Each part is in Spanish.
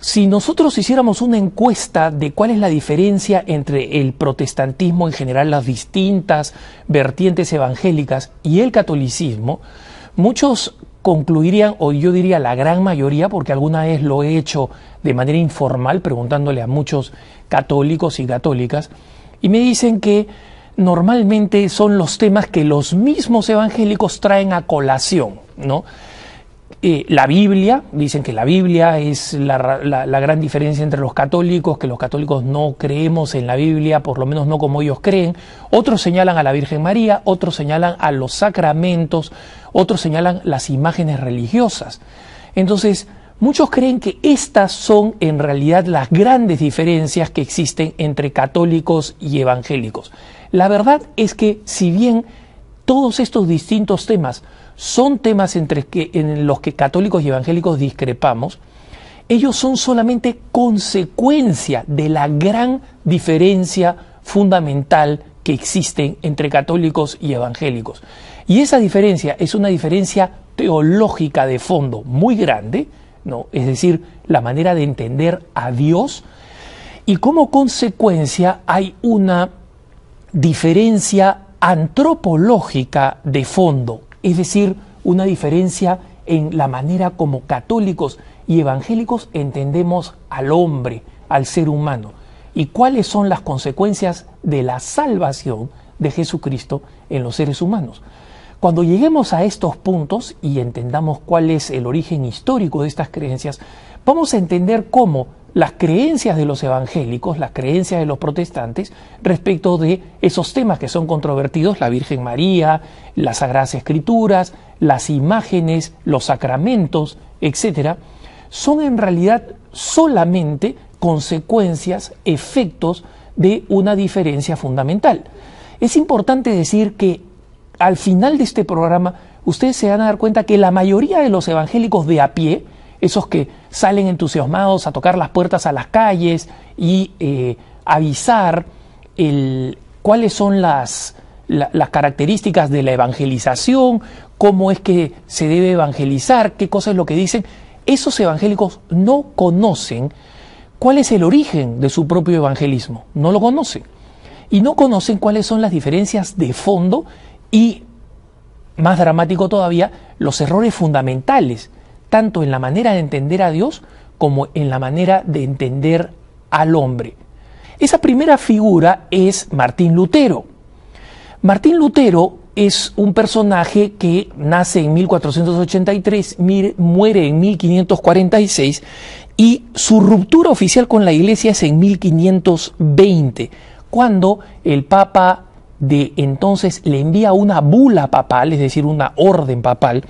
Si nosotros hiciéramos una encuesta de cuál es la diferencia entre el protestantismo en general, las distintas vertientes evangélicas y el catolicismo, muchos concluirían, o yo diría la gran mayoría, porque alguna vez lo he hecho de manera informal preguntándole a muchos católicos y católicas, y me dicen que normalmente son los temas que los mismos evangélicos traen a colación, ¿no? La Biblia, dicen que la Biblia es la gran diferencia entre los católicos, que los católicos no creemos en la Biblia, por lo menos no como ellos creen. Otros señalan a la Virgen María, otros señalan a los sacramentos, otros señalan las imágenes religiosas. Entonces, muchos creen que estas son en realidad las grandes diferencias que existen entre católicos y evangélicos. La verdad es que si bien todos estos distintos temas son temas en los que católicos y evangélicos discrepamos, ellos son solamente consecuencia de la gran diferencia fundamental que existe entre católicos y evangélicos. Y esa diferencia es una diferencia teológica de fondo muy grande, ¿no? Es decir, la manera de entender a Dios, y como consecuencia hay una diferencia antropológica de fondo, es decir, una diferencia en la manera como católicos y evangélicos entendemos al hombre, al ser humano, y cuáles son las consecuencias de la salvación de Jesucristo en los seres humanos. Cuando lleguemos a estos puntos y entendamos cuál es el origen histórico de estas creencias, vamos a entender cómo las creencias de los evangélicos, las creencias de los protestantes respecto de esos temas que son controvertidos, la Virgen María, las Sagradas Escrituras, las imágenes, los sacramentos, etcétera, son en realidad solamente consecuencias, efectos de una diferencia fundamental. Es importante decir que al final de este programa ustedes se van a dar cuenta que la mayoría de los evangélicos de a pie, esos que salen entusiasmados a tocar las puertas a las calles y avisar cuáles son las características de la evangelización, cómo es que se debe evangelizar, qué cosa es lo que dicen, esos evangélicos no conocen cuál es el origen de su propio evangelismo, no lo conocen. Y no conocen cuáles son las diferencias de fondo y, más dramático todavía, los errores fundamentales, tanto en la manera de entender a Dios como en la manera de entender al hombre. Esa primera figura es Martín Lutero. Martín Lutero es un personaje que nace en 1483, muere en 1546 y su ruptura oficial con la Iglesia es en 1520, cuando el Papa de entonces le envía una bula papal, es decir, una orden papal,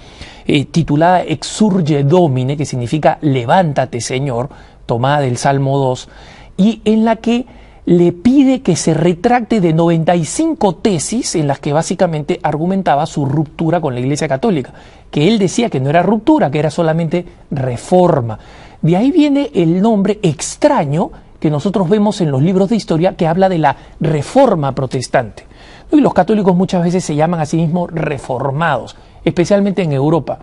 titulada Exsurge Domine, que significa levántate Señor, tomada del Salmo 2, y en la que le pide que se retracte de 95 tesis en las que básicamente argumentaba su ruptura con la Iglesia Católica, que él decía que no era ruptura, que era solamente reforma. De ahí viene el nombre extraño que nosotros vemos en los libros de historia que habla de la Reforma Protestante. Y los católicos muchas veces se llaman a sí mismos reformados, especialmente en Europa.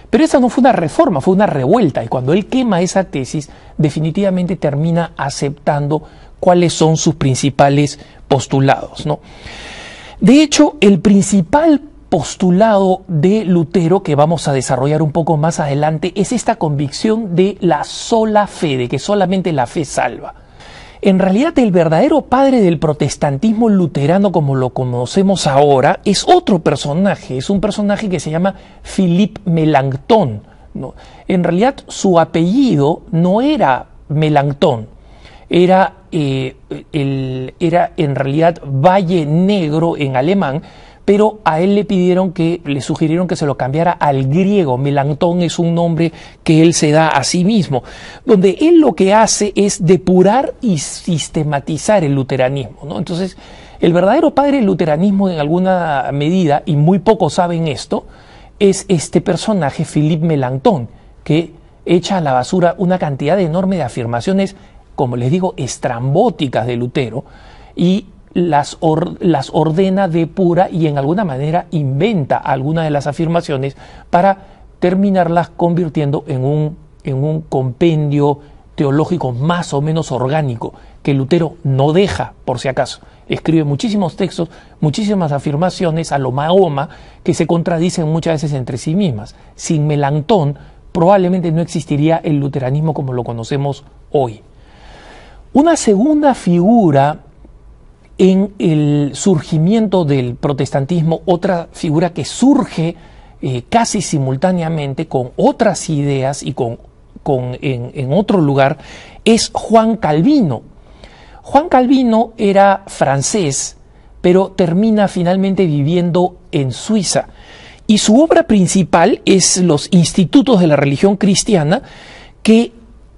Pero esa no fue una reforma, fue una revuelta, y cuando él quema esa tesis, definitivamente termina aceptando cuáles son sus principales postulados, ¿no? De hecho, el principal postulado de Lutero, que vamos a desarrollar un poco más adelante, es esta convicción de la sola fe, de que solamente la fe salva. En realidad, el verdadero padre del protestantismo luterano, como lo conocemos ahora, es otro personaje, es un personaje que se llama Philippe Melanchthon, ¿no? En realidad, su apellido no era Melanchthon, era en realidad Valle Negro en alemán, pero a él le sugirieron que se lo cambiara al griego. Melanchthon es un nombre que él se da a sí mismo, donde él lo que hace es depurar y sistematizar el luteranismo, ¿no? Entonces, el verdadero padre del luteranismo en alguna medida, y muy pocos saben esto, es este personaje, Philippe Melanchthon, que echa a la basura una cantidad enorme de afirmaciones, como les digo, estrambóticas de Lutero, y las ordena, depura y en alguna manera inventa algunas de las afirmaciones para terminarlas convirtiendo en un compendio teológico más o menos orgánico, que Lutero no deja, por si acaso. Escribe muchísimos textos, muchísimas afirmaciones a lo Mahoma, que se contradicen muchas veces entre sí mismas. Sin Melanchthon probablemente no existiría el luteranismo como lo conocemos hoy. Una segunda figura en el surgimiento del protestantismo, otra figura que surge casi simultáneamente con otras ideas y en otro lugar, es Juan Calvino. Juan Calvino era francés, pero termina finalmente viviendo en Suiza. Y su obra principal es Los Institutos de la Religión Cristiana, que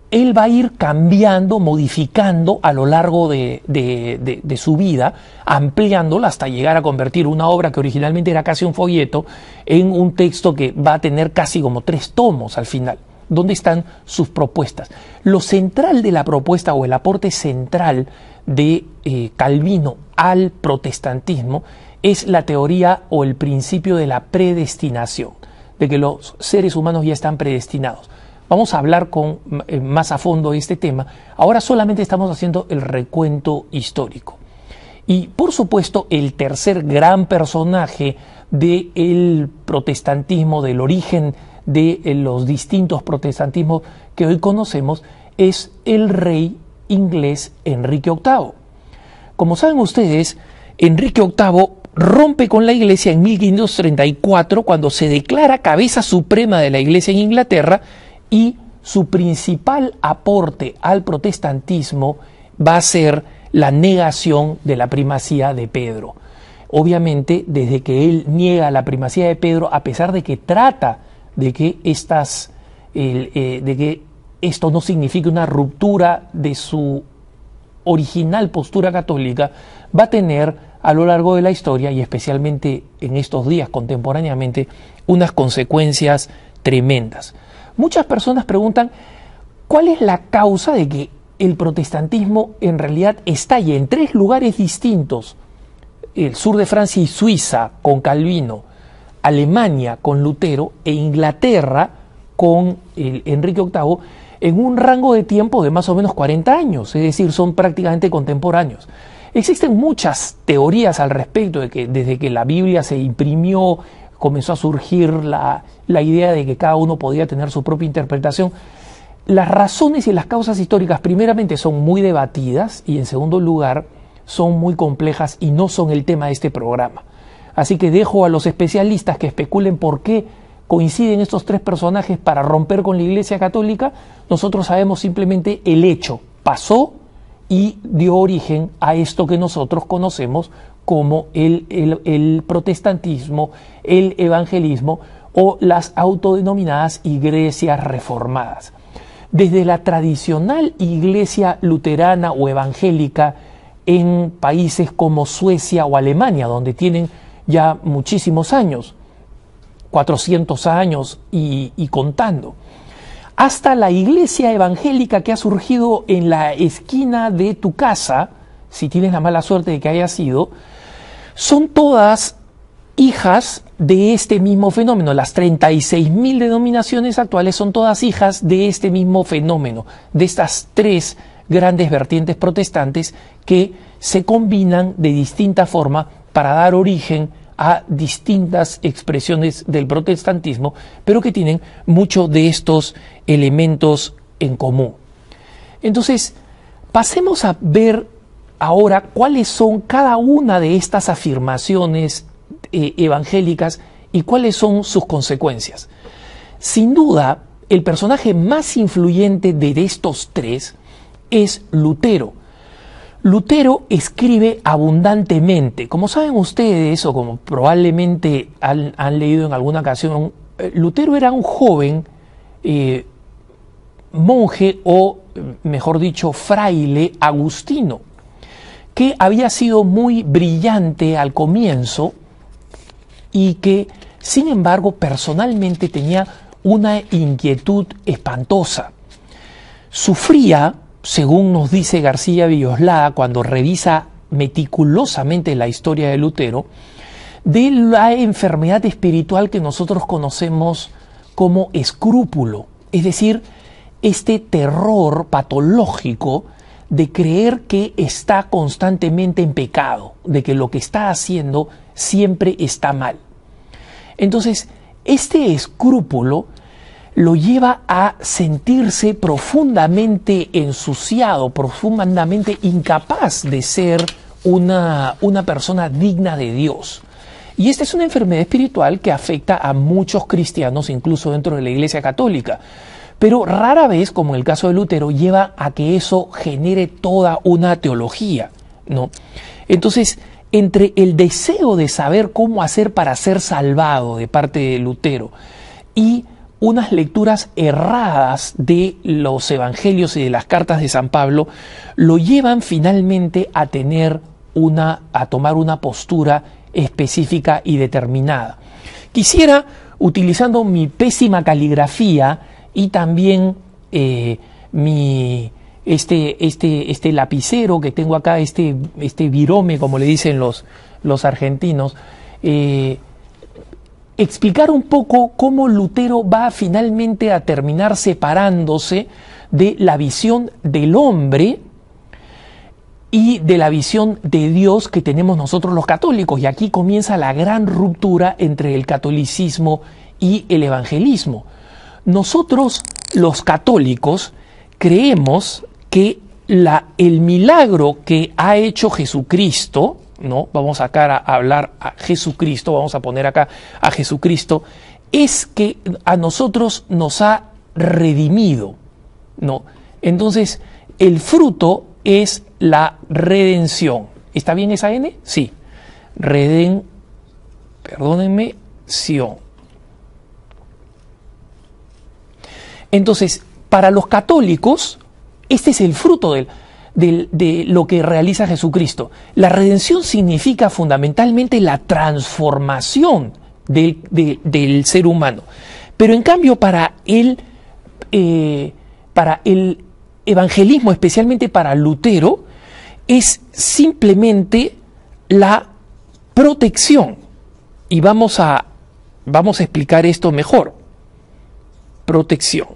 él va a ir cambiando, modificando a lo largo de su vida, ampliándola hasta llegar a convertir una obra que originalmente era casi un folleto en un texto que va a tener casi como 3 tomos al final, donde están sus propuestas. Lo central de la propuesta, o el aporte central de Calvino al protestantismo, es la teoría o el principio de la predestinación, de que los seres humanos ya están predestinados. Vamos a hablar más a fondo de este tema. Ahora solamente estamos haciendo el recuento histórico. Y por supuesto, el tercer gran personaje del protestantismo, del origen de los distintos protestantismos que hoy conocemos, es el rey inglés Enrique VIII. Como saben ustedes, Enrique VIII rompe con la Iglesia en 1534, cuando se declara cabeza suprema de la Iglesia en Inglaterra, y su principal aporte al protestantismo va a ser la negación de la primacía de Pedro. Obviamente, desde que él niega la primacía de Pedro, a pesar de que trata de que esto no signifique una ruptura de su original postura católica, va a tener a lo largo de la historia, y especialmente en estos días contemporáneamente, unas consecuencias tremendas. Muchas personas preguntan cuál es la causa de que el protestantismo en realidad estalle en 3 lugares distintos: el sur de Francia y Suiza con Calvino, Alemania con Lutero e Inglaterra con Enrique VIII, en un rango de tiempo de más o menos 40 años, es decir, son prácticamente contemporáneos. Existen muchas teorías al respecto de que desde que la Biblia se imprimió comenzó a surgir la idea de que cada uno podía tener su propia interpretación. Las razones y las causas históricas primeramente son muy debatidas, y en segundo lugar son muy complejas y no son el tema de este programa. Así que dejo a los especialistas que especulen por qué coinciden estos 3 personajes para romper con la Iglesia Católica. Nosotros sabemos simplemente el hecho, pasó y dio origen a esto que nosotros conocemos como el protestantismo, el evangelismo o las autodenominadas iglesias reformadas. Desde la tradicional iglesia luterana o evangélica en países como Suecia o Alemania, donde tienen ya muchísimos años, 400 años y contando, hasta la iglesia evangélica que ha surgido en la esquina de tu casa, si tienes la mala suerte de que haya sido, son todas hijas de este mismo fenómeno. Las 36.000 denominaciones actuales son todas hijas de este mismo fenómeno, de estas 3 grandes vertientes protestantes que se combinan de distinta forma para dar origen a distintas expresiones del protestantismo, pero que tienen muchos de estos elementos en común. Entonces, pasemos a ver ahora cuáles son cada una de estas afirmaciones evangélicas y cuáles son sus consecuencias. Sin duda, el personaje más influyente de estos 3 es Lutero. Lutero escribe abundantemente. Como saben ustedes, o como probablemente han leído en alguna ocasión, Lutero era un joven monje, o mejor dicho, fraile agustino, que había sido muy brillante al comienzo y que, sin embargo, personalmente tenía una inquietud espantosa. Sufría, según nos dice García Villoslada cuando revisa meticulosamente la historia de Lutero, de la enfermedad espiritual que nosotros conocemos como escrúpulo. Es decir, este terror patológico de creer que está constantemente en pecado, de que lo que está haciendo siempre está mal. Entonces, este escrúpulo lo lleva a sentirse profundamente ensuciado, profundamente incapaz de ser una persona digna de Dios. Y esta es una enfermedad espiritual que afecta a muchos cristianos, incluso dentro de la Iglesia Católica. Pero rara vez, como en el caso de Lutero, lleva a que eso genere toda una teología, ¿no? Entonces, entre el deseo de saber cómo hacer para ser salvado de parte de Lutero y unas lecturas erradas de los evangelios y de las cartas de San Pablo, lo llevan finalmente a tomar una postura específica y determinada. Quisiera, utilizando mi pésima caligrafía y también este lapicero que tengo acá, este virome, como le dicen los argentinos, explicar un poco cómo Lutero va finalmente a terminar separándose de la visión del hombre y de la visión de Dios que tenemos nosotros los católicos. Y aquí comienza la gran ruptura entre el catolicismo y el evangelismo. Nosotros, los católicos, creemos que el milagro que ha hecho Jesucristo, ¿no? Vamos acá a hablar a Jesucristo, vamos a poner acá a Jesucristo, es que a nosotros nos ha redimido, ¿no? Entonces, el fruto es la redención. ¿Está bien esa N? Sí. Perdónenme, Sion. Entonces, para los católicos, este es el fruto de lo que realiza Jesucristo. La redención significa fundamentalmente la transformación del ser humano. Pero en cambio, para el evangelismo, especialmente para Lutero, es simplemente la protección. Y vamos a explicar esto mejor. Protección.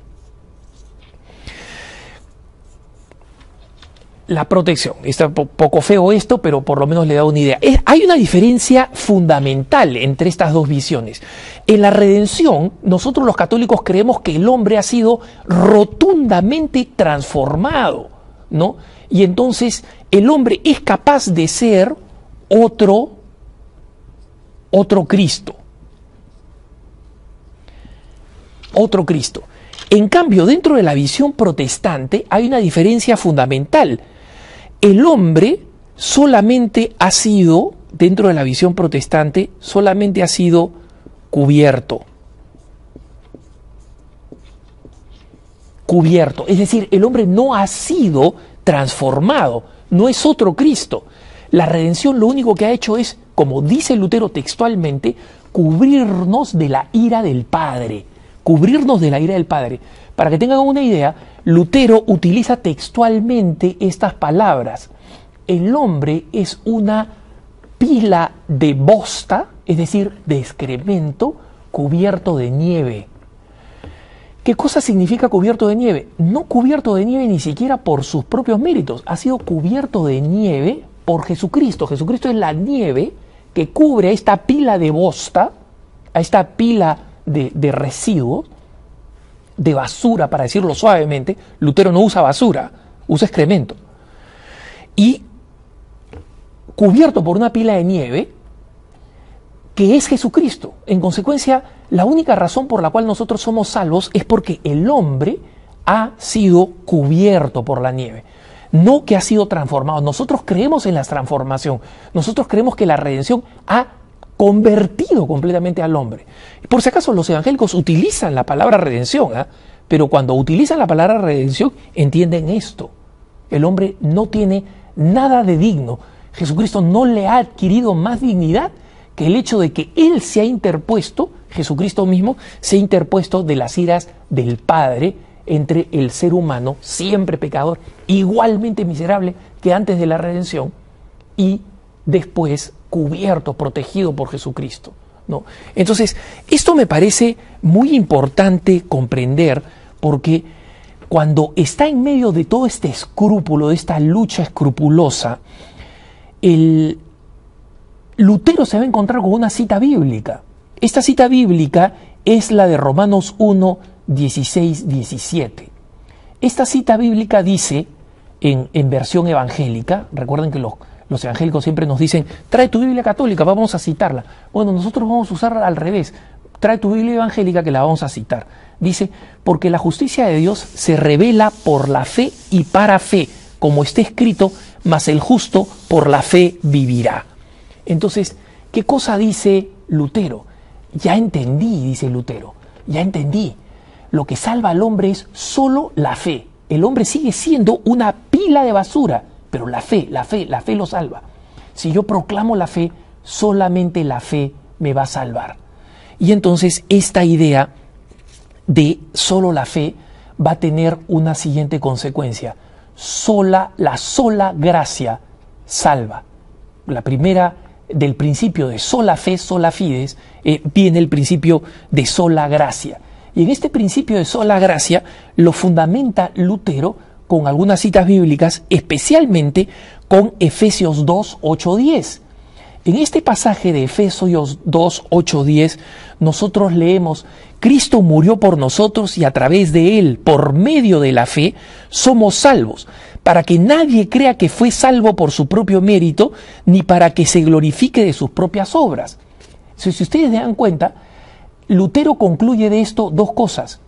La protección. Está un poco feo esto, pero por lo menos le da una idea. Hay una diferencia fundamental entre estas dos visiones. En la redención, nosotros los católicos creemos que el hombre ha sido rotundamente transformado, ¿no? Y entonces el hombre es capaz de ser otro Cristo. Otro Cristo. En cambio, dentro de la visión protestante hay una diferencia fundamental. El hombre solamente ha sido, dentro de la visión protestante, solamente ha sido cubierto. Cubierto. Es decir, el hombre no ha sido transformado, no es otro Cristo. La redención lo único que ha hecho es, como dice Lutero textualmente, cubrirnos de la ira del Padre. Cubrirnos de la ira del Padre. Para que tengan una idea, Lutero utiliza textualmente estas palabras. El hombre es una pila de bosta, es decir, de excremento, cubierto de nieve. ¿Qué cosa significa cubierto de nieve? No cubierto de nieve ni siquiera por sus propios méritos. Ha sido cubierto de nieve por Jesucristo. Jesucristo es la nieve que cubre a esta pila de bosta, a esta pila de residuos, de basura, para decirlo suavemente. Lutero no usa basura, usa excremento. Y cubierto por una pila de nieve, que es Jesucristo. En consecuencia, la única razón por la cual nosotros somos salvos es porque el hombre ha sido cubierto por la nieve, no que ha sido transformado. Nosotros creemos en la transformación, nosotros creemos que la redención ha convertido completamente al hombre. Por si acaso, los evangélicos utilizan la palabra redención, pero cuando utilizan la palabra redención entienden esto: el hombre no tiene nada de digno. Jesucristo no le ha adquirido más dignidad que el hecho de que Él se ha interpuesto, Jesucristo mismo se ha interpuesto de las iras del Padre entre el ser humano, siempre pecador, igualmente miserable que antes de la redención, y después cubierto, protegido por Jesucristo, ¿no? Entonces, esto me parece muy importante comprender, porque cuando está en medio de todo este escrúpulo, de esta lucha escrupulosa, el Lutero se va a encontrar con una cita bíblica. Esta cita bíblica es la de Romanos 1, 16, 17. Esta cita bíblica dice, en versión evangélica, recuerden que los evangélicos siempre nos dicen, trae tu Biblia católica, vamos a citarla. Bueno, nosotros vamos a usarla al revés. Trae tu Biblia evangélica que la vamos a citar. Dice, porque la justicia de Dios se revela por la fe y para fe, como está escrito, mas el justo por la fe vivirá. Entonces, ¿qué cosa dice Lutero? Ya entendí, dice Lutero, ya entendí. Lo que salva al hombre es solo la fe. El hombre sigue siendo una pila de basura, pero la fe lo salva. Si yo proclamo la fe, solamente la fe me va a salvar. Y entonces esta idea de solo la fe va a tener una siguiente consecuencia. La sola gracia salva. La primera, del principio de sola fe, sola fides, viene el principio de sola gracia. Y en este principio de sola gracia lo fundamenta Lutero con algunas citas bíblicas, especialmente con Efesios 2, 8, 10. En este pasaje de Efesios 2, 8, 10, nosotros leemos, Cristo murió por nosotros y a través de Él, por medio de la fe, somos salvos, para que nadie crea que fue salvo por su propio mérito, ni para que se glorifique de sus propias obras. Si ustedes se dan cuenta, Lutero concluye de esto dos cosas.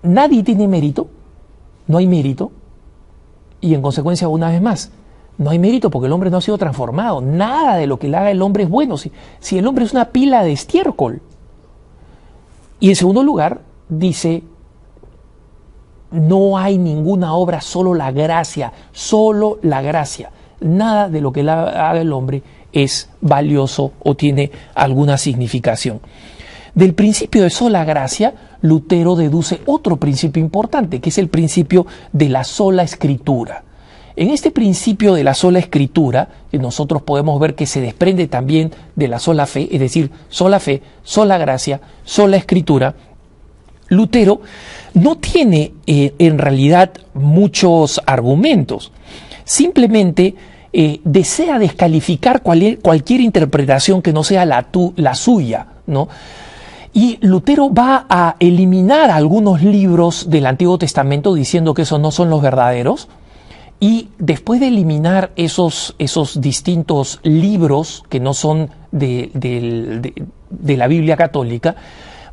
Nadie tiene mérito, no hay mérito, y en consecuencia, una vez más, no hay mérito porque el hombre no ha sido transformado. Nada de lo que le haga el hombre es bueno. Si el hombre es una pila de estiércol. Y en segundo lugar, dice, no hay ninguna obra, solo la gracia, solo la gracia. Nada de lo que le haga el hombre es valioso o tiene alguna significación. Del principio de sola gracia, Lutero deduce otro principio importante, que es el principio de la sola escritura. En este principio de la sola escritura, nosotros podemos ver que se desprende también de la sola fe, es decir, sola fe, sola gracia, sola escritura. Lutero no tiene en realidad muchos argumentos, simplemente desea descalificar cualquier interpretación que no sea la suya, ¿no? Y Lutero va a eliminar algunos libros del Antiguo Testamento diciendo que esos no son los verdaderos. Y después de eliminar esos distintos libros que no son de la Biblia católica,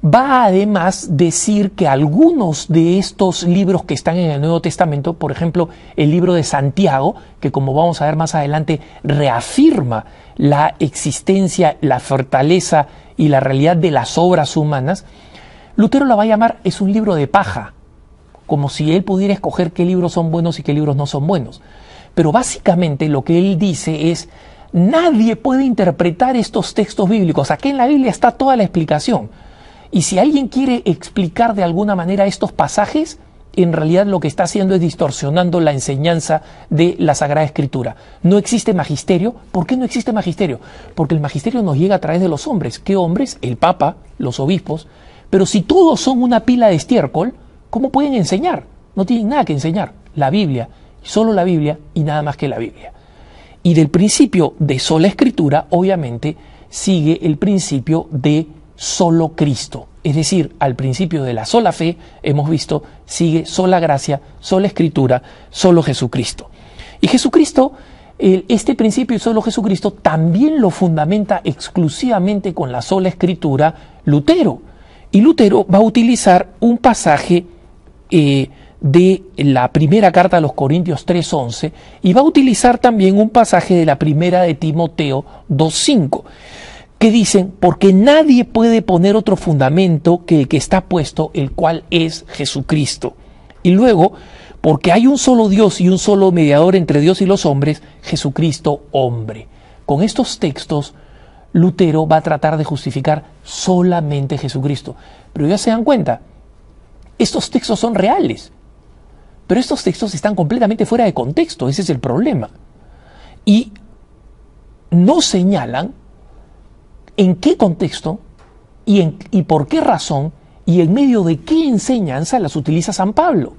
va a además decir que algunos de estos libros que están en el Nuevo Testamento, por ejemplo, el libro de Santiago, que como vamos a ver más adelante, reafirma la existencia, la fortaleza y la realidad de las obras humanas, Lutero la va a llamar, es un libro de paja, como si él pudiera escoger qué libros son buenos y qué libros no son buenos. Pero básicamente lo que él dice es, nadie puede interpretar estos textos bíblicos. Aquí en la Biblia está toda la explicación. Y si alguien quiere explicar de alguna manera estos pasajes, en realidad lo que está haciendo es distorsionando la enseñanza de la Sagrada Escritura. No existe magisterio. ¿Por qué no existe magisterio? Porque el magisterio nos llega a través de los hombres. ¿Qué hombres? El Papa, los obispos. Pero si todos son una pila de estiércol, ¿cómo pueden enseñar? No tienen nada que enseñar. La Biblia, solo la Biblia y nada más que la Biblia. Y del principio de sola escritura, obviamente, sigue el principio de solo Cristo. Es decir, al principio de la sola fe, hemos visto, sigue sola gracia, sola escritura, solo Jesucristo. Y Jesucristo, este principio de solo Jesucristo, también lo fundamenta exclusivamente con la sola escritura Lutero. Y Lutero va a utilizar un pasaje de la primera carta a los Corintios 3:11 y va a utilizar también un pasaje de la primera de Timoteo 2:5 que dicen, porque nadie puede poner otro fundamento que el que está puesto, el cual es Jesucristo. Y luego, porque hay un solo Dios y un solo mediador entre Dios y los hombres, Jesucristo hombre. Con estos textos, Lutero va a tratar de justificar solamente Jesucristo. Pero ya se dan cuenta, estos textos son reales, pero estos textos están completamente fuera de contexto, ese es el problema. Y no señalan en qué contexto y por qué razón y en medio de qué enseñanza las utiliza San Pablo.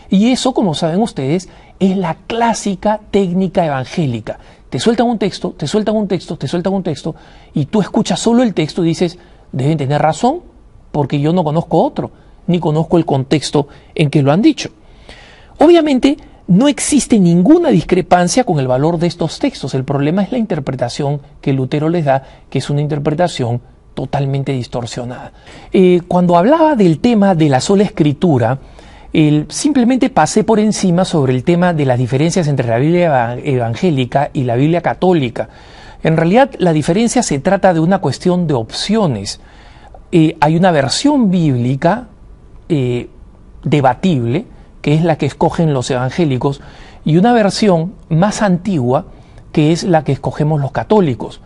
Y eso, como saben ustedes, es la clásica técnica evangélica. Te sueltan un texto, te sueltan un texto, te sueltan un texto, y tú escuchas solo el texto y dices, deben tener razón, porque yo no conozco otro, ni conozco el contexto en que lo han dicho. Obviamente, no existe ninguna discrepancia con el valor de estos textos. El problema es la interpretación que Lutero les da, que es una interpretación totalmente distorsionada. Cuando hablaba del tema de la sola escritura, simplemente pasé por encima sobre el tema de las diferencias entre la Biblia evangélica y la Biblia católica. En realidad, la diferencia se trata de una cuestión de opciones. Hay una versión bíblica debatible, que es la que escogen los evangélicos, y una versión más antigua, que es la que escogemos los católicos.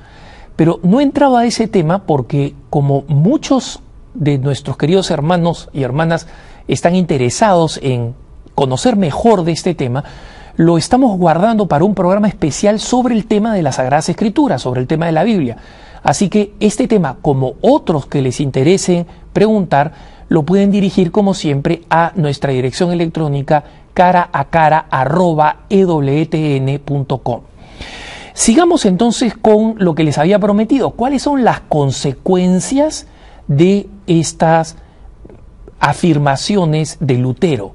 Pero no he entrado a ese tema porque, como muchos de nuestros queridos hermanos y hermanas están interesados en conocer mejor de este tema, lo estamos guardando para un programa especial sobre el tema de las Sagradas Escrituras, sobre el tema de la Biblia. Así que este tema, como otros que les interese preguntar, lo pueden dirigir como siempre a nuestra dirección electrónica caraacara@ewtn.com. Sigamos entonces con lo que les había prometido. ¿Cuáles son las consecuencias de estas afirmaciones de Lutero?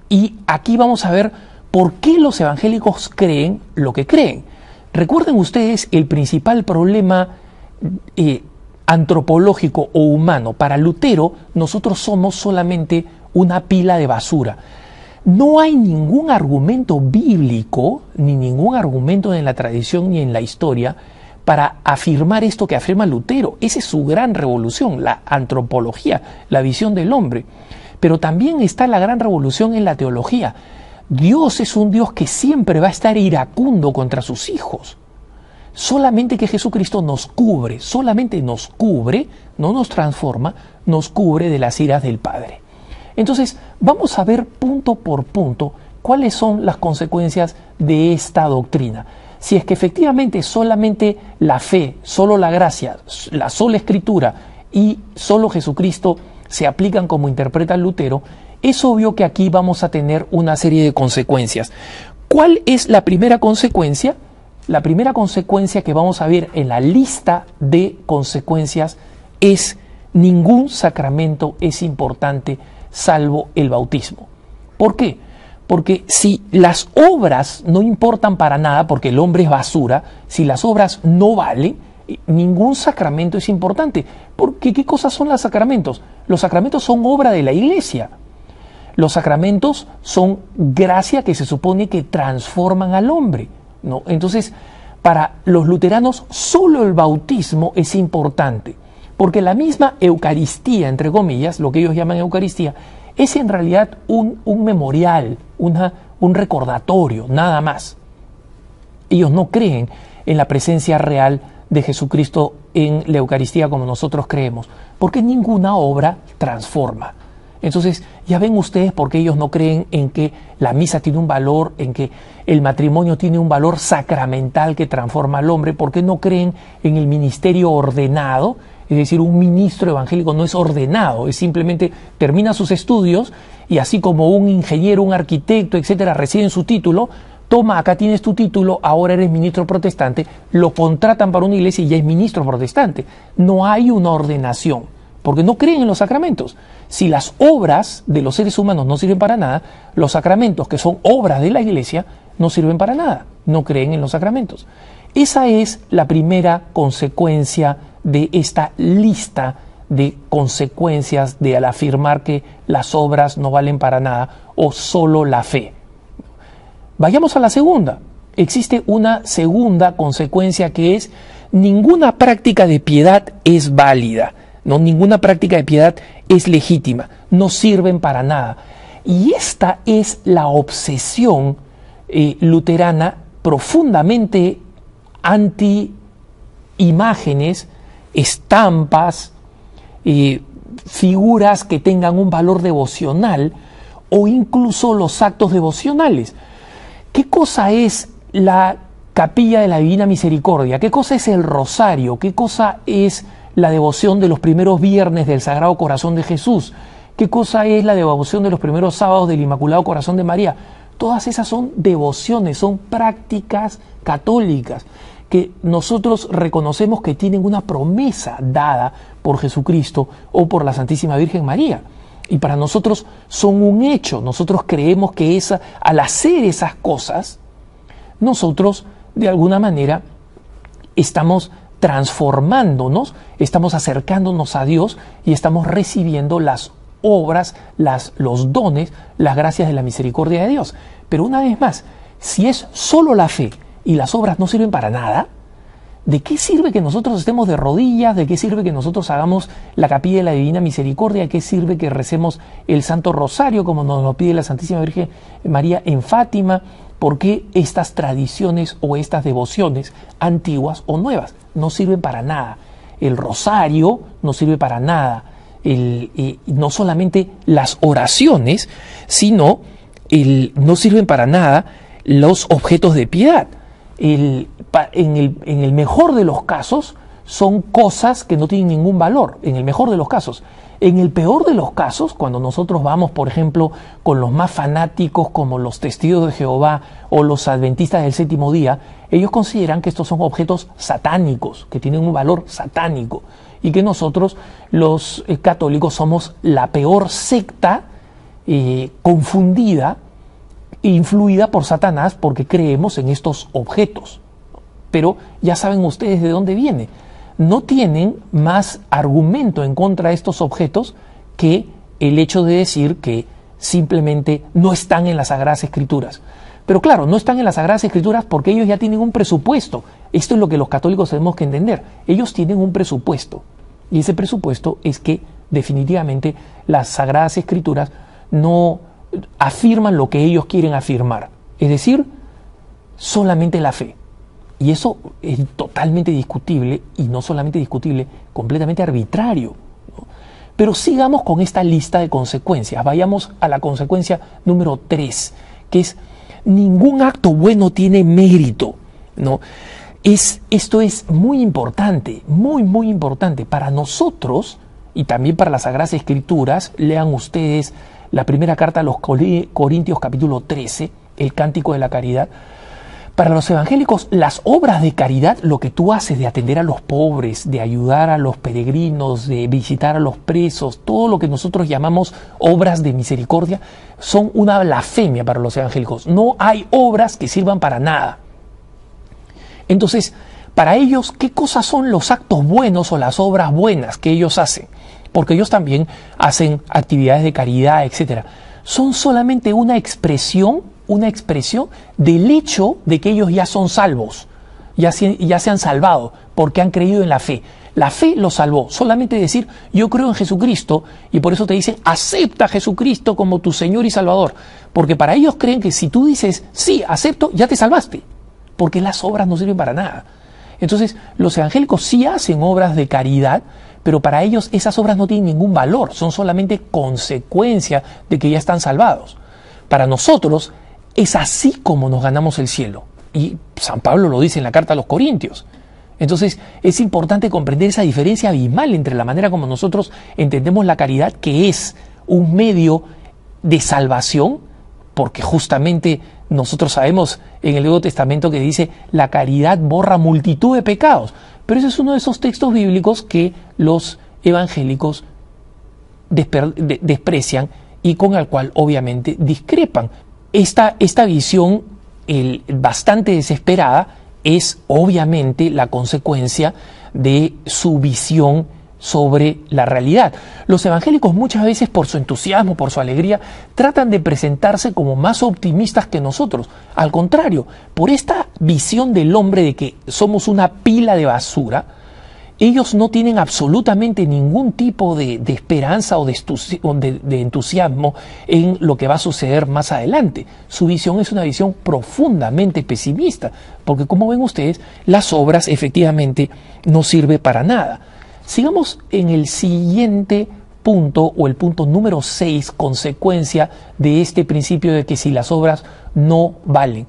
Y aquí vamos a ver por qué los evangélicos creen lo que creen. Recuerden ustedes el principal problema antropológico o humano. Para Lutero, nosotros somos solamente una pila de basura. No hay ningún argumento bíblico, ni ningún argumento en la tradición ni en la historia para afirmar esto que afirma Lutero. Esa es su gran revolución, la antropología, la visión del hombre. Pero también está la gran revolución en la teología. Dios es un Dios que siempre va a estar iracundo contra sus hijos. Solamente que Jesucristo nos cubre, solamente nos cubre, no nos transforma, nos cubre de las iras del Padre. Entonces, vamos a ver punto por punto cuáles son las consecuencias de esta doctrina. Si es que efectivamente solamente la fe, solo la gracia, la sola escritura y solo Jesucristo se aplican como interpreta Lutero, es obvio que aquí vamos a tener una serie de consecuencias. ¿Cuál es la primera consecuencia? La primera consecuencia que vamos a ver en la lista de consecuencias es ningún sacramento es importante salvo el bautismo. ¿Por qué? Porque si las obras no importan para nada, porque el hombre es basura, si las obras no valen, ningún sacramento es importante. Porque ¿qué cosas son los sacramentos? Los sacramentos son obra de la Iglesia. Los sacramentos son gracia que se supone que transforman al hombre, ¿no? Entonces, para los luteranos, solo el bautismo es importante, porque la misma Eucaristía, entre comillas, lo que ellos llaman Eucaristía, es en realidad un memorial, un recordatorio, nada más. Ellos no creen en la presencia real de Jesucristo en la Eucaristía como nosotros creemos, porque ninguna obra transforma. Entonces, ya ven ustedes por qué ellos no creen en que la misa tiene un valor, en que el matrimonio tiene un valor sacramental que transforma al hombre, por qué no creen en el ministerio ordenado, es decir, un ministro evangélico no es ordenado, es simplemente termina sus estudios y así como un ingeniero, un arquitecto, etcétera, reciben su título, toma, acá tienes tu título, ahora eres ministro protestante, lo contratan para una iglesia y ya es ministro protestante. No hay una ordenación, porque no creen en los sacramentos. Si las obras de los seres humanos no sirven para nada, los sacramentos, que son obras de la Iglesia, no sirven para nada. No creen en los sacramentos. Esa es la primera consecuencia de esta lista de consecuencias de al afirmar que las obras no valen para nada o solo la fe. Vayamos a la segunda. Existe una segunda consecuencia que es ninguna práctica de piedad es válida. No, ninguna práctica de piedad es legítima, no sirven para nada. Y esta es la obsesión luterana profundamente anti-imágenes, estampas, figuras que tengan un valor devocional o incluso los actos devocionales. ¿Qué cosa es la Capilla de la Divina Misericordia? ¿Qué cosa es el rosario? ¿Qué cosa es la devoción de los primeros viernes del Sagrado Corazón de Jesús? ¿Qué cosa es la devoción de los primeros sábados del Inmaculado Corazón de María? Todas esas son devociones, son prácticas católicas que nosotros reconocemos que tienen una promesa dada por Jesucristo o por la Santísima Virgen María. Y para nosotros son un hecho. Nosotros creemos que al hacer esas cosas, nosotros de alguna manera estamos transformándonos, estamos acercándonos a Dios y estamos recibiendo las obras, los dones, las gracias de la misericordia de Dios. Pero una vez más, si es solo la fe y las obras no sirven para nada, ¿de qué sirve que nosotros estemos de rodillas? ¿De qué sirve que nosotros hagamos la capilla de la Divina Misericordia? ¿De qué sirve que recemos el Santo Rosario como nos lo pide la Santísima Virgen María en Fátima? ¿Por qué estas tradiciones o estas devociones antiguas o nuevas no sirven para nada? El rosario no sirve para nada. No solamente las oraciones, sino no sirven para nada los objetos de piedad. En el mejor de los casos son cosas que no tienen ningún valor, en el mejor de los casos. En el peor de los casos, cuando nosotros vamos, por ejemplo, con los más fanáticos como los testigos de Jehová o los adventistas del séptimo día, ellos consideran que estos son objetos satánicos, que tienen un valor satánico, y que nosotros, los católicos, somos la peor secta confundida, influida por Satanás, porque creemos en estos objetos. Pero ya saben ustedes de dónde viene. No tienen más argumento en contra de estos objetos que el hecho de decir que simplemente no están en las Sagradas Escrituras. Pero claro, no están en las Sagradas Escrituras porque ellos ya tienen un presupuesto. Esto es lo que los católicos tenemos que entender. Ellos tienen un presupuesto. Y ese presupuesto es que definitivamente las Sagradas Escrituras no afirman lo que ellos quieren afirmar. Es decir, solamente la fe. Y eso es totalmente discutible, y no solamente discutible, completamente arbitrario, ¿no? Pero sigamos con esta lista de consecuencias. Vayamos a la consecuencia número 3, que es: ningún acto bueno tiene mérito, ¿no? Esto es muy importante, muy, muy importante para nosotros y también para las Sagradas Escrituras. Lean ustedes la primera carta a los Corintios, capítulo 13, el Cántico de la Caridad. Para los evangélicos, las obras de caridad, lo que tú haces de atender a los pobres, de ayudar a los peregrinos, de visitar a los presos, todo lo que nosotros llamamos obras de misericordia, son una blasfemia para los evangélicos. No hay obras que sirvan para nada. Entonces, para ellos, ¿qué cosas son los actos buenos o las obras buenas que ellos hacen? Porque ellos también hacen actividades de caridad, etc. Son solamente una expresión del hecho de que ellos ya son salvos, ya se han salvado, porque han creído en la fe. La fe los salvó. Solamente decir, yo creo en Jesucristo, y por eso te dicen, acepta a Jesucristo como tu Señor y Salvador. Porque para ellos creen que si tú dices, sí, acepto, ya te salvaste. Porque las obras no sirven para nada. Entonces, los evangélicos sí hacen obras de caridad, pero para ellos esas obras no tienen ningún valor, son solamente consecuencia de que ya están salvados. Para nosotros es así como nos ganamos el cielo. Y San Pablo lo dice en la carta a los Corintios. Entonces es importante comprender esa diferencia abismal entre la manera como nosotros entendemos la caridad, que es un medio de salvación, porque justamente nosotros sabemos en el Nuevo Testamento que dice la caridad borra multitud de pecados. Pero ese es uno de esos textos bíblicos que los evangélicos desprecian y con el cual obviamente discrepan. Esta visión bastante desesperada es obviamente la consecuencia de su visión sobre la realidad. Los evangélicos muchas veces, por su entusiasmo, por su alegría, tratan de presentarse como más optimistas que nosotros. Al contrario, por esta visión del hombre de que somos una pila de basura, ellos no tienen absolutamente ningún tipo de esperanza o de entusiasmo en lo que va a suceder más adelante. Su visión es una visión profundamente pesimista, porque como ven ustedes, las obras efectivamente no sirven para nada. Sigamos en el siguiente punto, o el punto número 6, consecuencia de este principio de que si las obras no valen.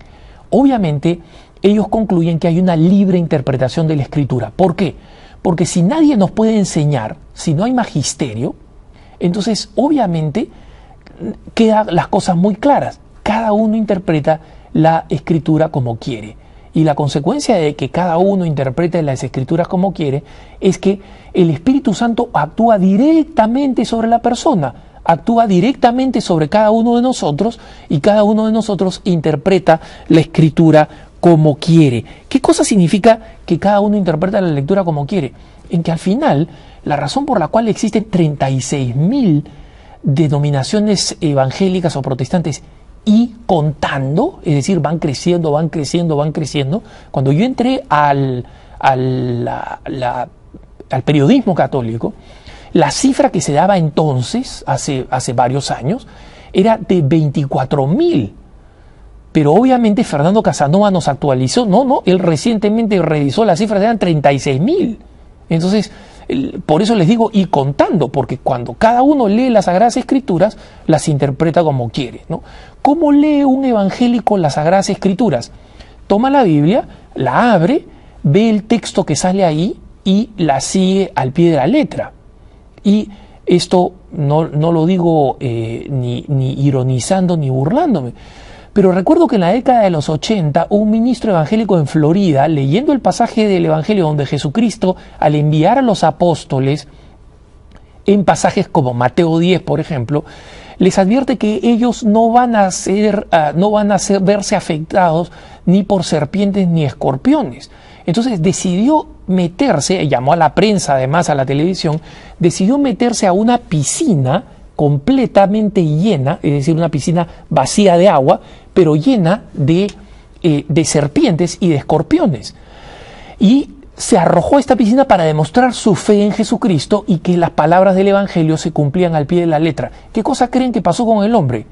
Obviamente, ellos concluyen que hay una libre interpretación de la Escritura. ¿Por qué? Porque si nadie nos puede enseñar, si no hay magisterio, entonces obviamente quedan las cosas muy claras. Cada uno interpreta la escritura como quiere. Y la consecuencia de que cada uno interprete las escrituras como quiere es que el Espíritu Santo actúa directamente sobre la persona, actúa directamente sobre cada uno de nosotros y cada uno de nosotros interpreta la escritura como quiere. ¿Qué cosa significa que cada uno interpreta la lectura como quiere? En que al final, la razón por la cual existen 36.000 denominaciones evangélicas o protestantes y contando, es decir, van creciendo. Cuando yo entré al periodismo católico, la cifra que se daba entonces, hace varios años, era de 24.000. Pero obviamente Fernando Casanova nos actualizó, él recientemente revisó las cifras, eran 36.000. Entonces, por eso les digo, y contando, porque cuando cada uno lee las Sagradas Escrituras, las interpreta como quiere, ¿no? ¿Cómo lee un evangélico las Sagradas Escrituras? Toma la Biblia, la abre, ve el texto que sale ahí y la sigue al pie de la letra. Y esto no lo digo ni ironizando ni burlándome. Pero recuerdo que en la década de los 80, un ministro evangélico en Florida, leyendo el pasaje del Evangelio donde Jesucristo, al enviar a los apóstoles, en pasajes como Mateo 10, por ejemplo, les advierte que ellos no van a verse afectados ni por serpientes ni escorpiones. Entonces decidió meterse, llamó a la prensa, además a la televisión, decidió meterse a una piscina completamente llena, es decir, una piscina vacía de agua, pero llena de serpientes y de escorpiones. Y se arrojó a esta piscina para demostrar su fe en Jesucristo y que las palabras del Evangelio se cumplían al pie de la letra. ¿Qué cosa creen que pasó con el hombre?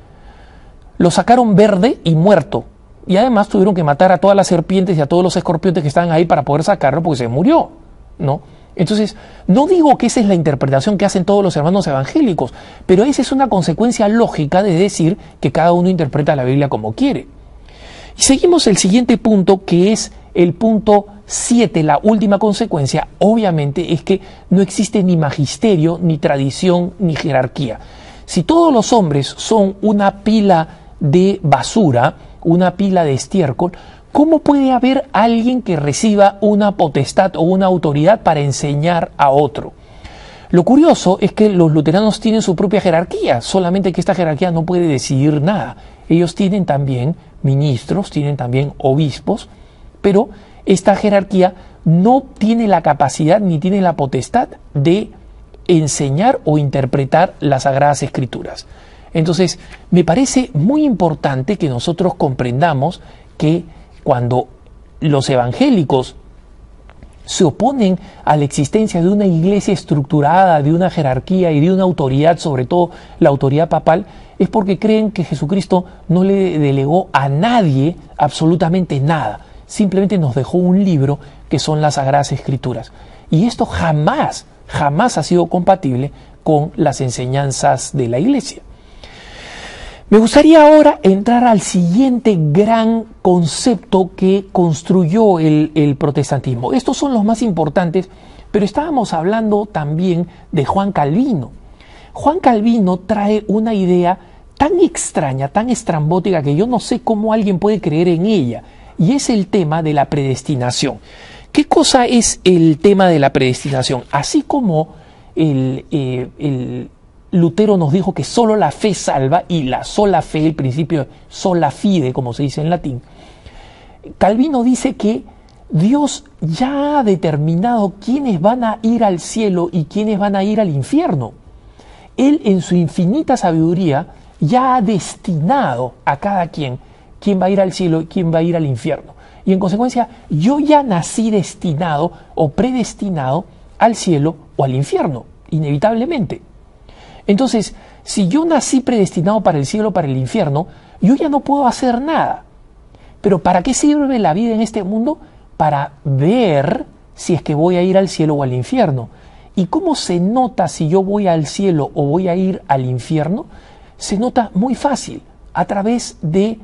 Lo sacaron verde y muerto. Y además tuvieron que matar a todas las serpientes y a todos los escorpiones que estaban ahí para poder sacarlo porque se murió, ¿no? Entonces, no digo que esa es la interpretación que hacen todos los hermanos evangélicos, pero esa es una consecuencia lógica de decir que cada uno interpreta la Biblia como quiere. Y seguimos el siguiente punto, que es el punto 7, la última consecuencia, obviamente, es que no existe ni magisterio, ni tradición, ni jerarquía. Si todos los hombres son una pila de basura, una pila de estiércol, ¿cómo puede haber alguien que reciba una potestad o una autoridad para enseñar a otro? Lo curioso es que los luteranos tienen su propia jerarquía, solamente que esta jerarquía no puede decidir nada. Ellos tienen también ministros, tienen también obispos, pero esta jerarquía no tiene la capacidad ni tiene la potestad de enseñar o interpretar las Sagradas Escrituras. Entonces, me parece muy importante que nosotros comprendamos que cuando los evangélicos se oponen a la existencia de una iglesia estructurada, de una jerarquía y de una autoridad, sobre todo la autoridad papal, es porque creen que Jesucristo no le delegó a nadie absolutamente nada. Simplemente nos dejó un libro que son las Sagradas Escrituras. Y esto jamás ha sido compatible con las enseñanzas de la iglesia. Me gustaría ahora entrar al siguiente gran concepto que construyó el protestantismo. Estos son los más importantes, pero estábamos hablando también de Juan Calvino. Juan Calvino trae una idea tan extraña, tan estrambótica, que yo no sé cómo alguien puede creer en ella, y es el tema de la predestinación. ¿Qué cosa es el tema de la predestinación? Así como Lutero nos dijo que solo la fe salva, y la sola fe, el principio sola fide, como se dice en latín, Calvino dice que Dios ya ha determinado quiénes van a ir al cielo y quiénes van a ir al infierno. Él, en su infinita sabiduría, ya ha destinado a cada quien va a ir al cielo y quién va a ir al infierno. Y en consecuencia, yo ya nací destinado o predestinado al cielo o al infierno, inevitablemente. Entonces, si yo nací predestinado para el cielo o para el infierno, yo ya no puedo hacer nada. Pero ¿para qué sirve la vida en este mundo? Para ver si es que voy a ir al cielo o al infierno. ¿Y cómo se nota si yo voy al cielo o voy a ir al infierno? Se nota muy fácil, a través de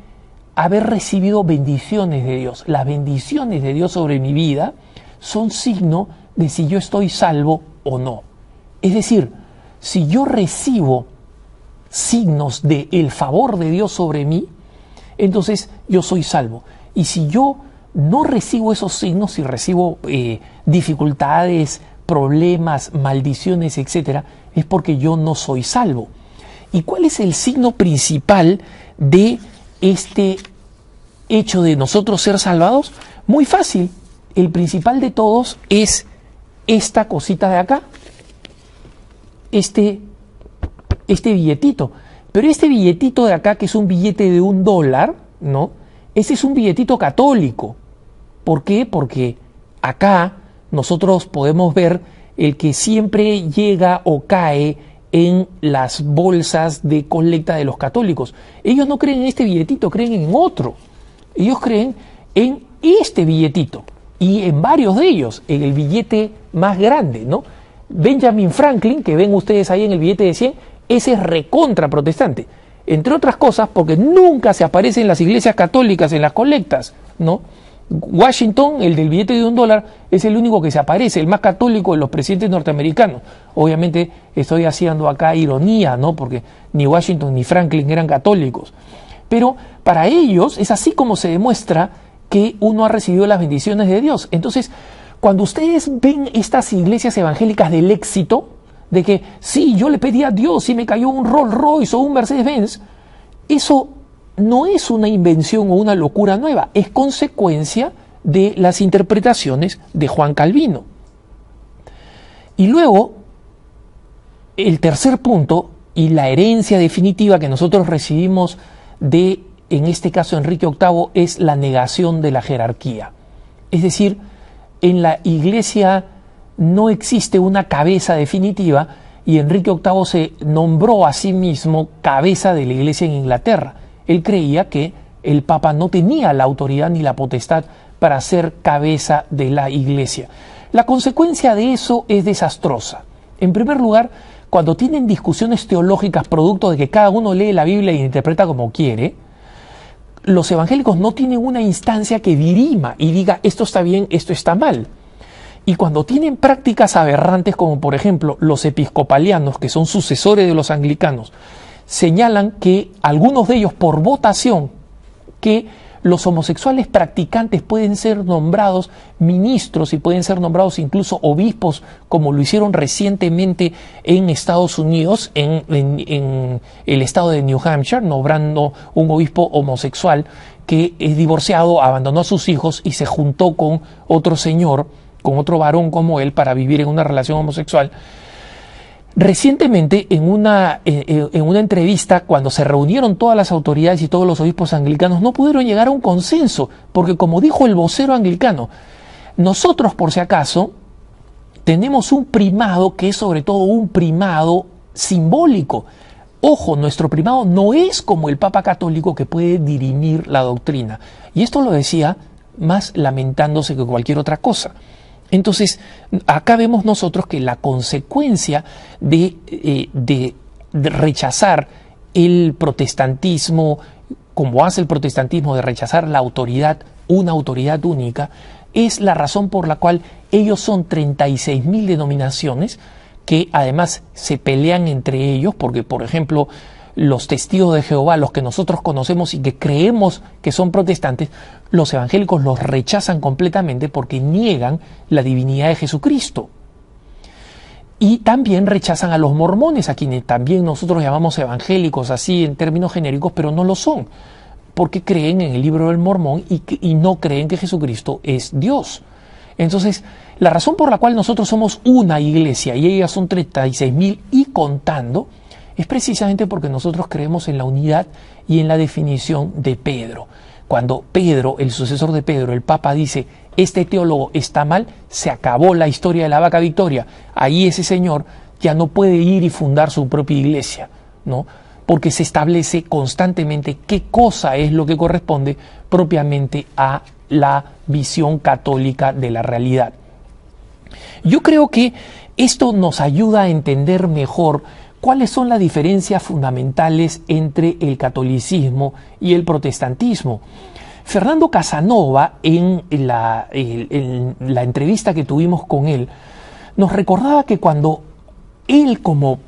haber recibido bendiciones de Dios. Las bendiciones de Dios sobre mi vida son signo de si yo estoy salvo o no. Es decir, si yo recibo signos del favor de Dios sobre mí, entonces yo soy salvo. Y si yo no recibo esos signos, si recibo dificultades, problemas, maldiciones, etcétera, es porque yo no soy salvo. ¿Y cuál es el signo principal de este hecho de nosotros ser salvados? Muy fácil. El principal de todos es esta cosita de acá, este billetito. Pero este billetito de acá, que es un billete de $1, ¿no? Este es un billetito católico. ¿Por qué? Porque acá nosotros podemos ver el que siempre llega o cae en las bolsas de colecta de los católicos. Ellos no creen en este billetito, creen en otro. Ellos creen en este billetito y en varios de ellos, en el billete más grande, ¿no? Benjamin Franklin, que ven ustedes ahí en el billete de 100, ese es recontra protestante. Entre otras cosas, porque nunca se aparece en las iglesias católicas, en las colectas, ¿no? Washington, el del billete de $1, es el único que se aparece, el más católico de los presidentes norteamericanos. Obviamente estoy haciendo acá ironía, ¿no? Porque ni Washington ni Franklin eran católicos. Pero para ellos es así como se demuestra que uno ha recibido las bendiciones de Dios. Entonces, cuando ustedes ven estas iglesias evangélicas del éxito, de que sí, yo le pedí a Dios y me cayó un Rolls Royce o un Mercedes-Benz, eso no es una invención o una locura nueva, es consecuencia de las interpretaciones de Juan Calvino. Y luego, el tercer punto y la herencia definitiva que nosotros recibimos de, en este caso, Enrique VIII, es la negación de la jerarquía. Es decir, en la Iglesia no existe una cabeza definitiva y Enrique VIII se nombró a sí mismo cabeza de la Iglesia en Inglaterra. Él creía que el Papa no tenía la autoridad ni la potestad para ser cabeza de la Iglesia. La consecuencia de eso es desastrosa. En primer lugar, cuando tienen discusiones teológicas producto de que cada uno lee la Biblia y interpreta como quiere, los evangélicos no tienen una instancia que dirima y diga esto está bien, esto está mal. Y cuando tienen prácticas aberrantes, como por ejemplo los episcopalianos, que son sucesores de los anglicanos, señalan que algunos de ellos por votación, que los homosexuales practicantes pueden ser nombrados ministros y pueden ser nombrados incluso obispos, como lo hicieron recientemente en Estados Unidos, en el estado de New Hampshire, nombrando un obispo homosexual que es divorciado, abandonó a sus hijos y se juntó con otro señor, con otro varón como él, para vivir en una relación homosexual. Recientemente, en una entrevista, cuando se reunieron todas las autoridades y todos los obispos anglicanos, no pudieron llegar a un consenso, porque como dijo el vocero anglicano, nosotros, por si acaso, tenemos un primado que es sobre todo un primado simbólico. Ojo, nuestro primado no es como el Papa Católico, que puede dirimir la doctrina. Y esto lo decía más lamentándose que cualquier otra cosa. Entonces, acá vemos nosotros que la consecuencia de rechazar el protestantismo, como hace el protestantismo, de rechazar la autoridad, una autoridad única, es la razón por la cual ellos son 36.000 denominaciones que además se pelean entre ellos, porque, por ejemplo, los testigos de Jehová, los que nosotros conocemos y que creemos que son protestantes, los evangélicos los rechazan completamente porque niegan la divinidad de Jesucristo. Y también rechazan a los mormones, a quienes también nosotros llamamos evangélicos así en términos genéricos, pero no lo son, porque creen en el libro del Mormón y no creen que Jesucristo es Dios. Entonces, la razón por la cual nosotros somos una iglesia y ellas son 36.000 y contando, es precisamente porque nosotros creemos en la unidad y en la definición de Pedro. Cuando Pedro, el sucesor de Pedro, el Papa, dice, este teólogo está mal, se acabó la historia de la vaca Victoria. Ahí ese señor ya no puede ir y fundar su propia iglesia, ¿no? Porque se establece constantemente qué cosa es lo que corresponde propiamente a la visión católica de la realidad. Yo creo que esto nos ayuda a entender mejor cuáles son las diferencias fundamentales entre el catolicismo y el protestantismo. Fernando Casanova, en la entrevista que tuvimos con él, nos recordaba que cuando él como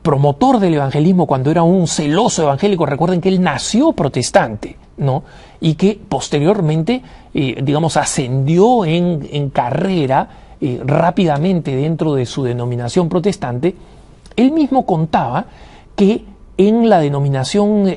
promotor del evangelismo, cuando era un celoso evangélico, recuerden que él nació protestante, ¿no? Y que posteriormente, digamos, ascendió en carrera rápidamente dentro de su denominación protestante. Él mismo contaba que en las denominaciones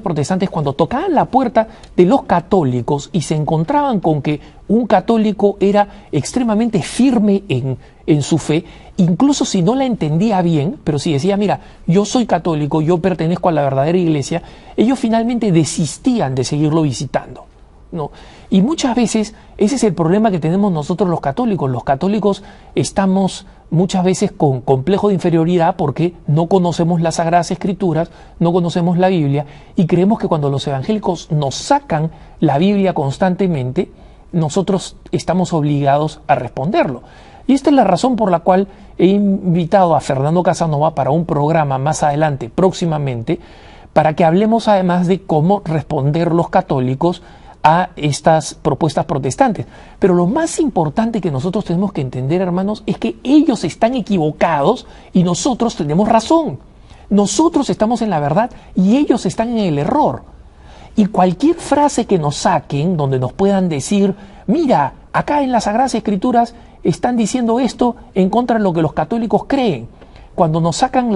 protestantes, cuando tocaban la puerta de los católicos y se encontraban con que un católico era extremadamente firme en su fe, incluso si no la entendía bien, pero si decía, mira, yo soy católico, yo pertenezco a la verdadera iglesia, ellos finalmente desistían de seguirlo visitando, ¿no? Y muchas veces ese es el problema que tenemos nosotros los católicos. Los católicos estamos muchas veces con complejo de inferioridad porque no conocemos las Sagradas Escrituras, no conocemos la Biblia, y creemos que cuando los evangélicos nos sacan la Biblia constantemente, nosotros estamos obligados a responderlo. Y esta es la razón por la cual he invitado a Fernando Casanova para un programa más adelante, próximamente, para que hablemos además de cómo responder los católicos a estas propuestas protestantes. Pero lo más importante que nosotros tenemos que entender, hermanos, es que ellos están equivocados y nosotros tenemos razón. Nosotros estamos en la verdad y ellos están en el error. Y cualquier frase que nos saquen, donde nos puedan decir, mira, acá en las Sagradas Escrituras están diciendo esto en contra de lo que los católicos creen. Cuando nos sacan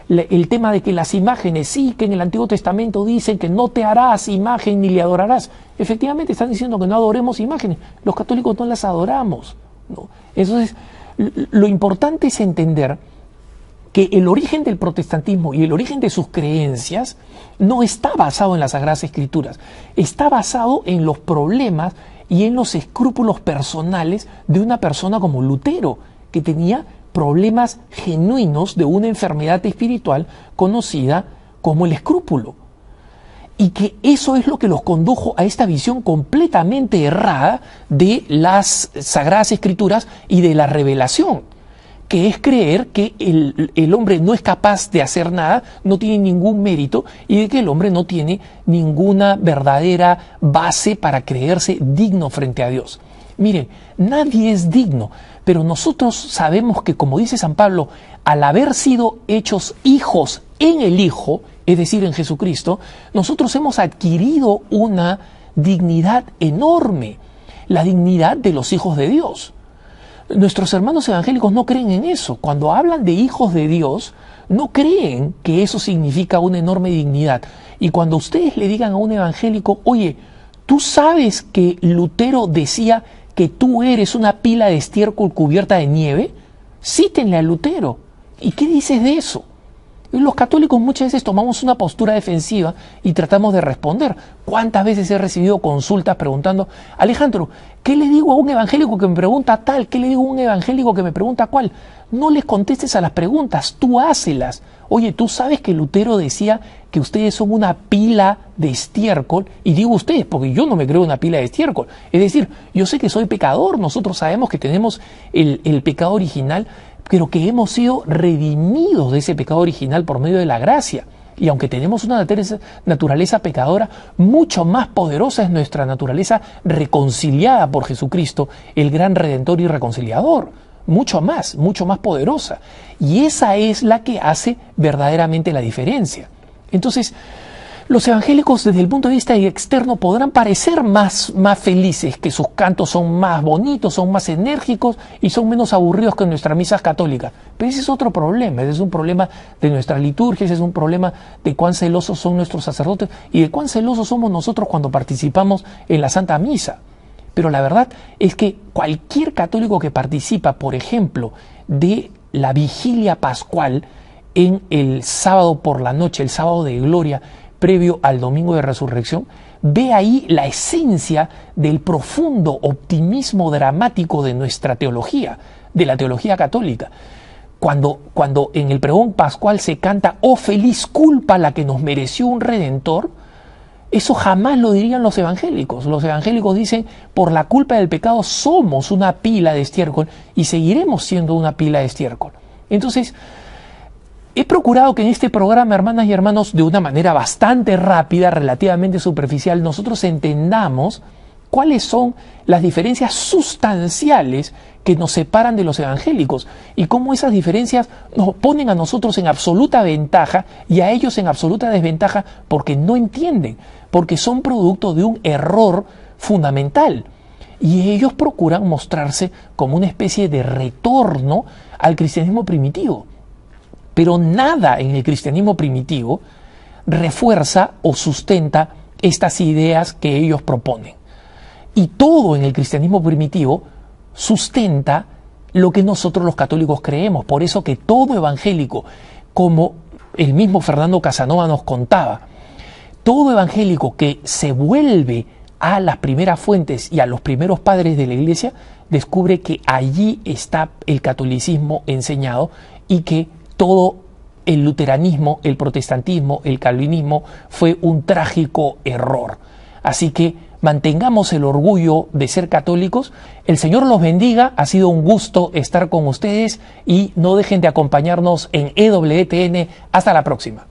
el tema de que las imágenes, sí, que en el Antiguo Testamento dicen que no te harás imagen ni le adorarás. Efectivamente están diciendo que no adoremos imágenes. Los católicos no las adoramos, ¿no? Entonces, lo importante es entender que el origen del protestantismo y el origen de sus creencias no está basado en las Sagradas Escrituras. Está basado en los problemas y en los escrúpulos personales de una persona como Lutero, que tenía problemas genuinos de una enfermedad espiritual conocida como el escrúpulo. Y que eso es lo que los condujo a esta visión completamente errada de las Sagradas Escrituras y de la revelación, que es creer que el hombre no es capaz de hacer nada, no tiene ningún mérito, y de que el hombre no tiene ninguna verdadera base para creerse digno frente a Dios. Miren, nadie es digno, pero nosotros sabemos que, como dice San Pablo, al haber sido hechos hijos en el Hijo, es decir, en Jesucristo, nosotros hemos adquirido una dignidad enorme, la dignidad de los hijos de Dios. Nuestros hermanos evangélicos no creen en eso. Cuando hablan de hijos de Dios, no creen que eso significa una enorme dignidad. Y cuando ustedes le digan a un evangélico, oye, ¿tú sabes que Lutero decía que tú eres una pila de estiércol cubierta de nieve? Cítenle a Lutero. ¿Y qué dices de eso? Los católicos muchas veces tomamos una postura defensiva y tratamos de responder. ¿Cuántas veces he recibido consultas preguntando, Alejandro, ¿qué le digo a un evangélico que me pregunta tal? ¿Qué le digo a un evangélico que me pregunta cuál? No les contestes a las preguntas, tú hácelas. Oye, ¿tú sabes que Lutero decía que ustedes son una pila de estiércol? Y digo ustedes, porque yo no me creo una pila de estiércol. Es decir, yo sé que soy pecador, nosotros sabemos que tenemos el pecado original, pero que hemos sido redimidos de ese pecado original por medio de la gracia. Y aunque tenemos una naturaleza pecadora, mucho más poderosa es nuestra naturaleza reconciliada por Jesucristo, el gran Redentor y reconciliador. Mucho más poderosa. Y esa es la que hace verdaderamente la diferencia. Entonces, los evangélicos desde el punto de vista externo podrán parecer más felices, que sus cantos son más bonitos, son más enérgicos y son menos aburridos que nuestras misas católicas. Pero ese es otro problema, ese es un problema de nuestra liturgia, ese es un problema de cuán celosos son nuestros sacerdotes y de cuán celosos somos nosotros cuando participamos en la Santa Misa. Pero la verdad es que cualquier católico que participa, por ejemplo, de la vigilia pascual en el sábado por la noche, el sábado de gloria, previo al domingo de resurrección, ve ahí la esencia del profundo optimismo dramático de nuestra teología, de la teología católica. Cuando en el pregón pascual se canta, oh feliz culpa la que nos mereció un Redentor, eso jamás lo dirían los evangélicos. Los evangélicos dicen, por la culpa del pecado somos una pila de estiércol y seguiremos siendo una pila de estiércol. Entonces, He procurado que en este programa, hermanas y hermanos, de una manera bastante rápida, relativamente superficial, nosotros entendamos cuáles son las diferencias sustanciales que nos separan de los evangélicos y cómo esas diferencias nos ponen a nosotros en absoluta ventaja y a ellos en absoluta desventaja porque no entienden, porque son producto de un error fundamental. Y ellos procuran mostrarse como una especie de retorno al cristianismo primitivo. Pero nada en el cristianismo primitivo refuerza o sustenta estas ideas que ellos proponen. Y todo en el cristianismo primitivo sustenta lo que nosotros los católicos creemos. Por eso que todo evangélico, como el mismo Fernando Casanova nos contaba, todo evangélico que se vuelve a las primeras fuentes y a los primeros padres de la Iglesia, descubre que allí está el catolicismo enseñado y que todo el luteranismo, el protestantismo, el calvinismo fue un trágico error. Así que mantengamos el orgullo de ser católicos. El Señor los bendiga, ha sido un gusto estar con ustedes y no dejen de acompañarnos en EWTN. Hasta la próxima.